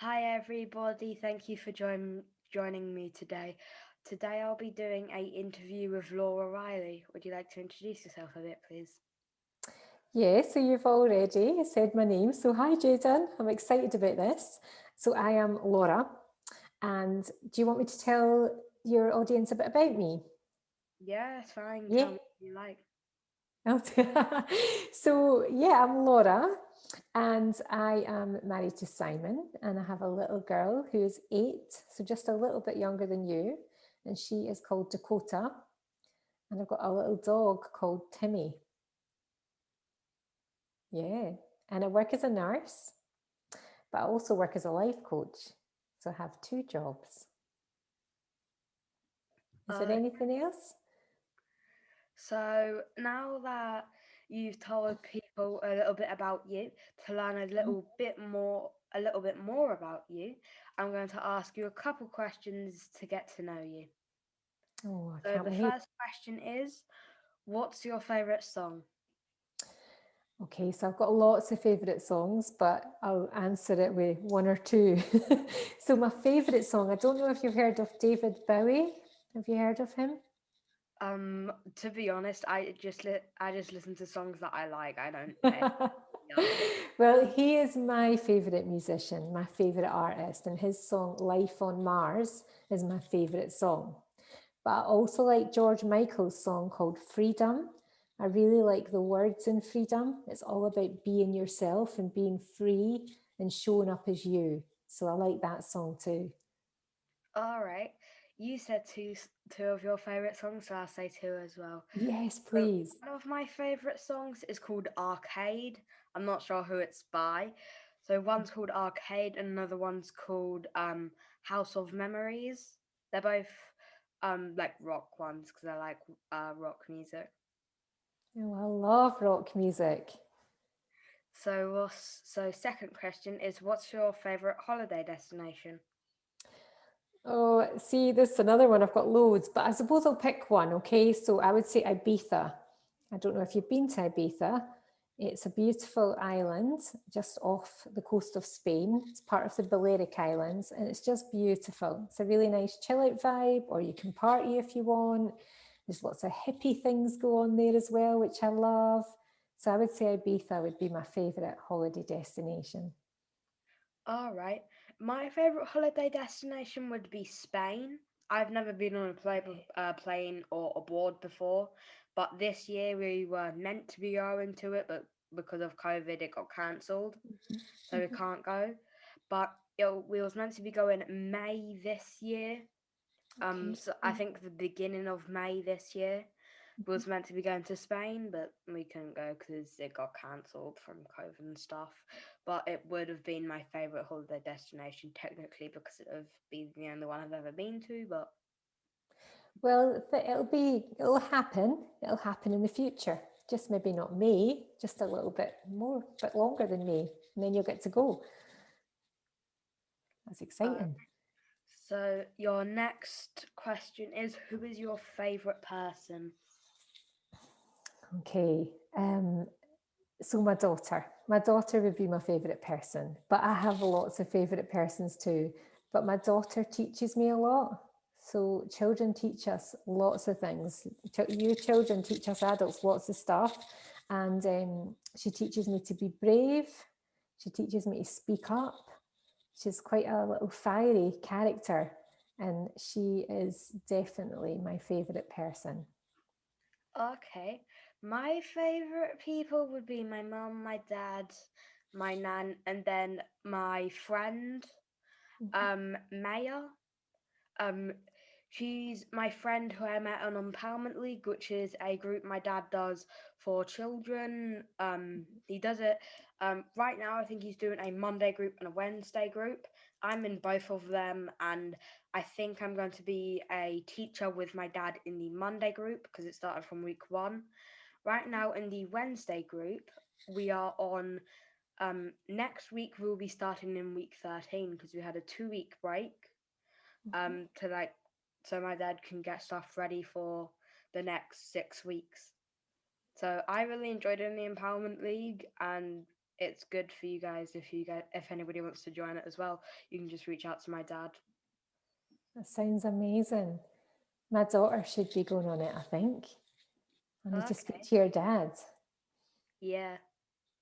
Hi everybody, thank you for joining me today. Today I'll be doing a interview with Laura Riley. Would you like to introduce yourself a bit, please? Yeah, so you've already said my name. So, hi, Jayden. I'm excited about this. So, I am Laura. And do you want me to tell your audience a bit about me? Yeah, it's fine. Yeah. Tell me what you like. So, yeah, I'm Laura. And I am married to Simon. And I have a little girl who is 8. So, just a little bit younger than you. And she is called Dakota. And I've got a little dog called Timmy. Yeah. And I work as a nurse, but I also work as a life coach. So I have 2 jobs. Is there Uh, anything else? so now that you've told people a little bit about you, to learn a little bit more about you, I'm going to ask you a couple questions to get to know you. Oh, I So can't the wait. first question is, what's your favorite song? Okay, so I've got lots of favourite songs, but I'll answer it with one or two. So my favourite song, I don't know if you've heard of David Bowie. Have you heard of him? To be honest, I just listen to songs that I like. I don't pay the artist. Well, he is my favourite musician, my favourite artist, and his song Life on Mars is my favourite song. But I also like George Michael's song called Freedom. I really like the words in Freedom. It's all about being yourself and being free and showing up as you. So I like that song too. All right, you said two of your favorite songs, so I'll say two as well. Yes, So please. one of my favorite songs is called Arcade. I'm not sure who it's by. So one's called Arcade, and another one's called House of Memories. They're both like rock ones because I like rock music. Oh, I love rock music. So second question is, what's your favorite holiday destination? Oh, see, this is another one. I've got loads, but I suppose I'll pick one. Okay, so I would say Ibiza. I don't know if you've been to Ibiza. It's a beautiful island just off the coast of Spain. It's part of the Balearic Islands and it's just beautiful. It's a really nice chill out vibe, or you can party if you want. There's lots of hippie things go on there as well, which I love. So I would say Ibiza would be my favourite holiday destination. All right. My favorite holiday destination would be Spain. I've never been on a plane or aboard before, but this year we were meant to be going to it, but because of COVID, it got cancelled, so we Mhm. can't go. But we was meant to be going May this year. Okay. So I think the beginning of May this year Mhm. was meant to be going to Spain, but we couldn't go because it got cancelled from COVID and stuff. But it would have been my favourite holiday destination technically because it would have been the only one I've ever been to. But Well, it'll happen. It'll happen in the future. Just maybe not May, just a little bit more, bit longer than May. And then you'll get to go. That's uh, exciting. so your next question is, who is your favourite person? Okay. So my daughter would be my favorite person, but I have lots of favorite persons too. But my daughter teaches me a lot. So children teach us lots of things. You children teach us adults lots of stuff. And she teaches me to be brave. She teaches me to speak up. She's quite a little fiery character. And she is definitely my favorite person. Okay, my favourite people would be my mum, my dad, my nan, and then my friend, Mhm. Maya. Um, she's my friend who I met on Empowerment League, which is a group my dad does for children. He does it right now. I think he's doing a Monday group and a Wednesday group. I'm in both of them, and I think I'm going to be a teacher with my dad in the Monday group because it started from week one. Right now, in the Wednesday group, we are on. Next week we'll be starting in week 13 because we had a 2 week break to like so my dad can get stuff ready for the next 6 weeks. So I really enjoyed it in the Empowerment League, and it's good for you guys if anybody wants to join it as well. You can just reach out to my dad. That sounds amazing. My daughter should be going on it, I think. I need to speak Okay. to your dad. Yeah.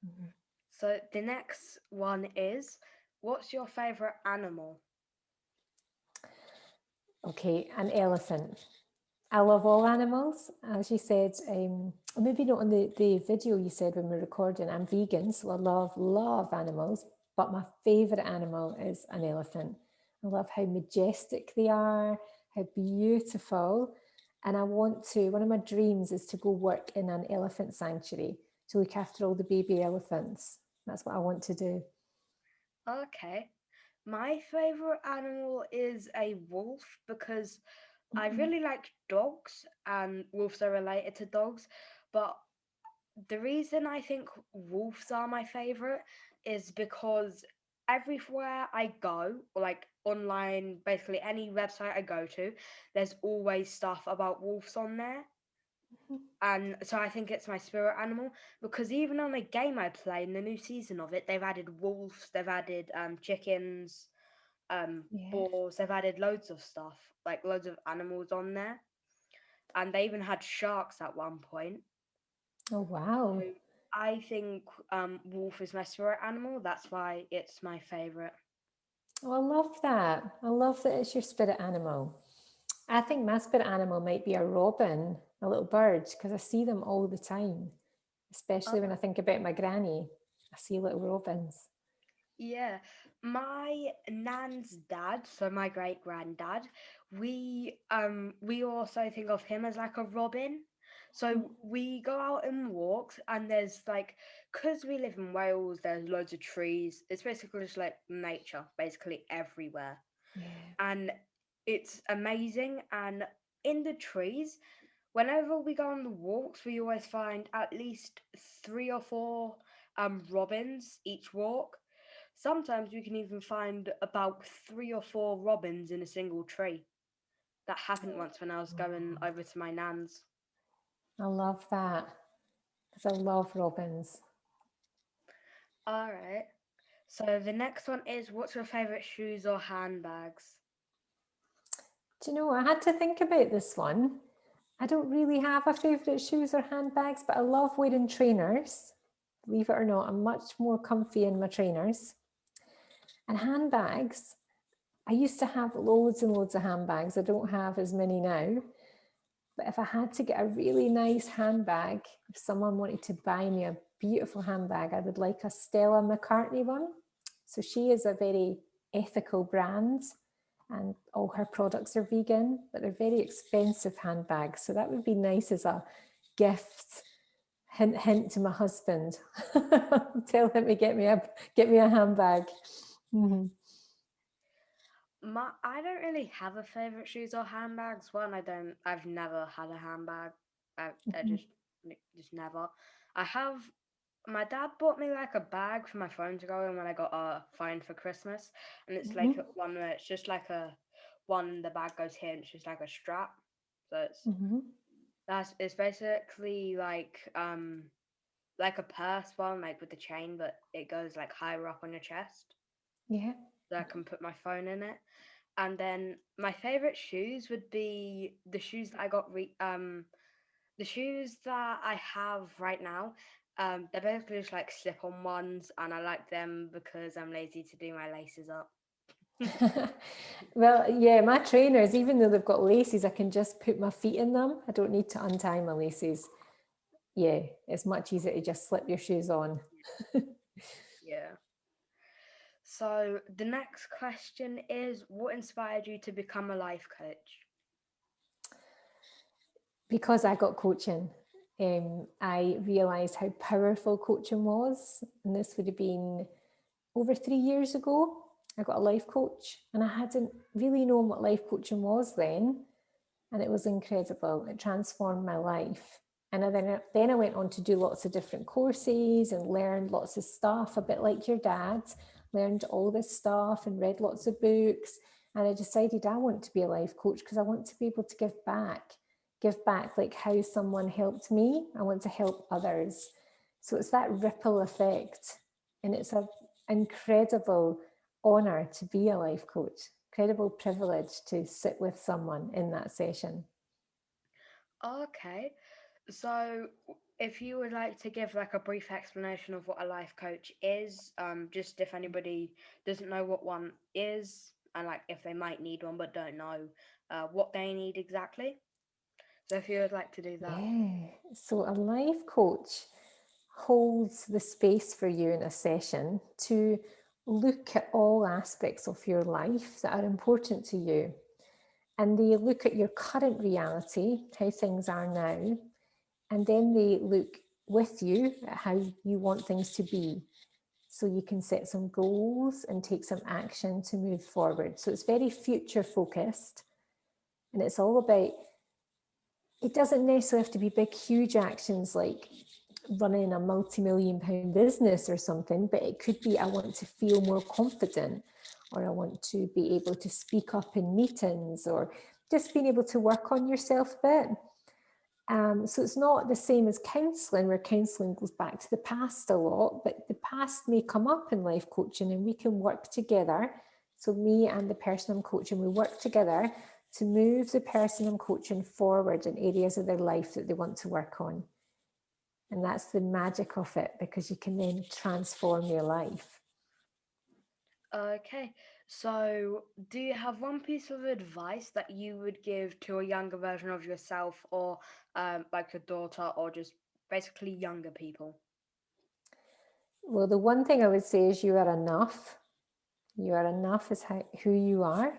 Mhm. So the next one is, what's your favorite animal? Okay, an elephant. I love all animals. As you said, maybe not on the video you said when we we're recording, I'm vegan, so I love animals. But my favourite animal is an elephant. I love how majestic they are, how beautiful. And one of my dreams is to go work in an elephant sanctuary to look after all the baby elephants. That's what I want to do. Okay. My favorite animal is a wolf because I Mhm. really like dogs and wolves are related to dogs. But the reason I think wolves are my favorite is because everywhere I go, or like online, basically any website I go to, there's always stuff about wolves on there. And so I think it's my spirit animal because even on a game I play in the new season of it, they've added wolves, they've added chickens, Yeah. boars, they've added loads of stuff, like loads of animals on there, and they even had sharks at one point. Oh, So wow. I think wolf is my spirit animal. That's why it's my favorite. Oh, I love that. I love that it's your spirit animal. I think my spirit animal might be a robin, a little bird, because I see them all the time, especially when I think about my granny. I see little robins. Yeah, my nan's dad, so my great granddad, we also think of him as like a robin. So we go out and walks, and there's like, cause we live in Wales, there's loads of trees. It's basically just like nature, basically everywhere, Yeah. and it's amazing. And in the trees, whenever we go on the walks, we always find at least three or four robins each walk. Sometimes we can even find about three or four robins in a single tree. That happened once when I was going over to my nan's. I love that because I love robins. All right. So the next one is, what's your favorite shoes or handbags? Do you know, I had to think about this one. I don't really have a favourite shoes or handbags, but I love wearing trainers. Believe it or not, I'm much more comfy in my trainers. And handbags, I used to have loads and loads of handbags. I don't have as many now. But if I had to get a really nice handbag, if someone wanted to buy me a beautiful handbag, I would like a Stella McCartney one. So she is a very ethical brand and all her products are vegan, but they're very expensive handbags. So that would be nice as a gift. Hint, hint to my husband. Tell him to get me a handbag. Mm-hmm. I don't really have a favorite shoes or handbags. One, I've never had a handbag. I just never. I have. My dad bought me like a bag for my phone to go in when I got a phone for Christmas, and it's like Mm-hmm. one where it's just like a one. The bag goes here, and it's just like a strap. So Mm-hmm. it's basically like a purse one, like with the chain, but it goes like higher up on your chest, Yeah. so I can put my phone in it. And then my favorite shoes would be the shoes that I got the shoes that I have right now. They're basically just like slip-on ones, and I like them because I'm lazy to do my laces up. Well, yeah, my trainers, even though they've got laces, I can just put my feet in them. I don't need to untie my laces. Yeah, it's much easier to just slip your shoes on. Yeah. So the next question is, what inspired you to become a life coach? Because I got coaching, I realised how powerful coaching was. And this would have been over 3 years ago. I got a life coach, and I hadn't really known what life coaching was then. And it was incredible. It transformed my life. And then I went on to do lots of different courses and learned lots of stuff, a bit like your dad, learned all this stuff and read lots of books. And I decided I want to be a life coach because I want to be able to give back like how someone helped me. I want to help others. So it's that ripple effect. And it's an incredible honor to be a life coach, incredible privilege to sit with someone in that session. Okay. So, if you would like to give like a brief explanation of what a life coach is, just if anybody doesn't know what one is, and like if they might need one but don't know what they need exactly. So, if you would like to do that. Yeah. So a life coach holds the space for you in a session to look at all aspects of your life that are important to you. And they look at your current reality, how things are now, and then they look with you at how you want things to be. So you can set some goals and take some action to move forward. So it's very future focused. And it's all about, it doesn't necessarily have to be big, huge actions like running a multi-million pound business or something, but it could be I want to feel more confident, or I want to be able to speak up in meetings, or just being able to work on yourself a bit. So it's not the same as counselling, where counselling goes back to the past a lot, but the past may come up in life coaching and we can work together. So me and the person I'm coaching, we work together to move the person I'm coaching forward in areas of their life that they want to work on. And that's the magic of it, because you can then transform your life. Okay. So, do you have one piece of advice that you would give to a younger version of yourself, or like your daughter, or just basically younger people? Well, the one thing I would say is you are enough. You are enough as who you are,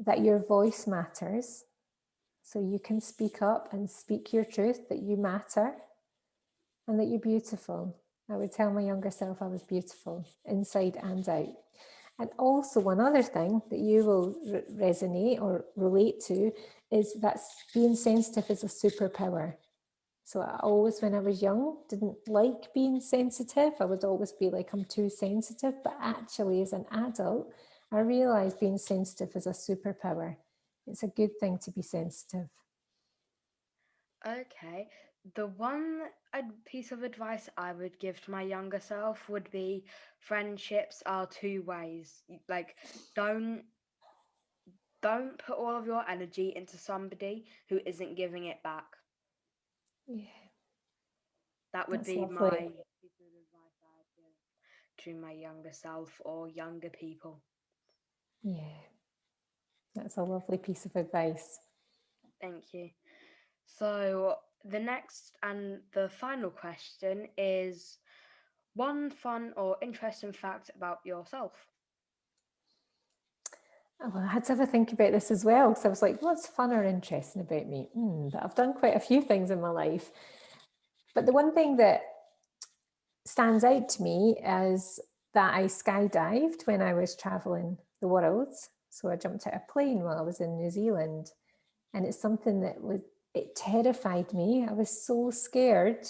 that your voice matters. So you can speak up and speak your truth, that you matter and that you're beautiful. I would tell my younger self I was beautiful, inside and out. And also, one other thing that you will resonate or relate to is that being sensitive is a superpower. So I always, when I was young, didn't like being sensitive. I would always be like, I'm too sensitive. But actually, as an adult, I realized being sensitive is a superpower. It's a good thing to be sensitive. Okay. The one piece of advice I would give to my younger self would be friendships are two ways. Like, don't don't put all of your energy into somebody who isn't giving it back. Yeah, That would that's be lovely. my piece of advice I'd give to my younger self or younger people. Yeah, that's a lovely piece of advice. Thank you. So, the next and the final question is one fun or interesting fact about yourself. Oh, well, I had to have a think about this as well, because I was like, what's fun or interesting about me? But I've done quite a few things in my life. But the one thing that stands out to me is that I skydived when I was traveling the world. So I jumped out of a plane while I was in New Zealand. And it's something that it terrified me. I was so scared,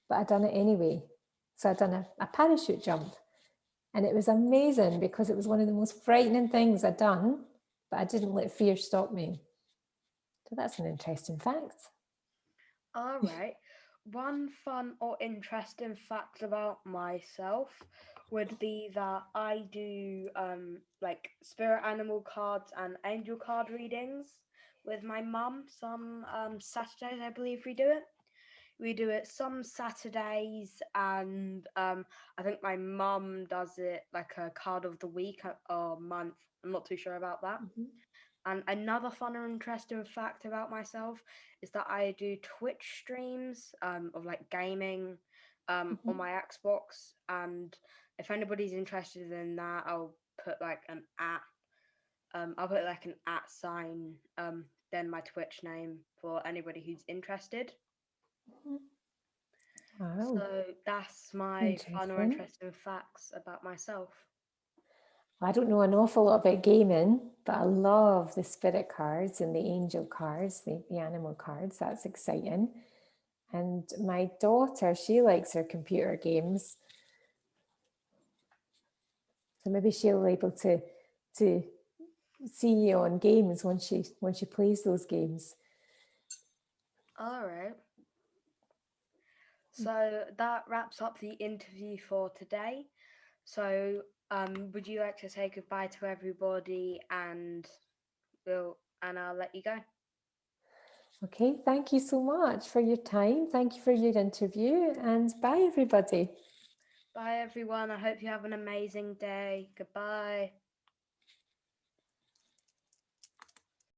but I done it anyway. So I done a parachute jump. And it was amazing because it was one of the most frightening things I'd done, but I didn't let fear stop me. So that's an interesting fact. All right. One fun or interesting fact about myself would be that I do like spirit animal cards and angel card readings with my mum some Saturdays, I believe we do it. We do it some Saturdays, and I think my mum does it like a card of the week or month. I'm not too sure about that. Mhm. And another fun or interesting fact about myself is that I do Twitch streams of like gaming on Mhm. my Xbox. And if anybody's interested in that, put like an at. I'll put like an at sign, then my Twitch name for anybody who's interested. Wow, So that's my fun or interesting. interesting facts about myself. I don't know an awful lot about gaming, but I love the spirit cards and the angel cards, the animal cards. That's exciting. And my daughter, she likes her computer games. So maybe she'll be able to see you on games when she plays those games. All right. So that wraps up the interview for today. So, would you like to say goodbye to everybody, and I'll let you go. Okay, thank you so much for your time. Thank you for your interview, and bye, everybody. Bye, everyone. I hope you have an amazing day. Goodbye.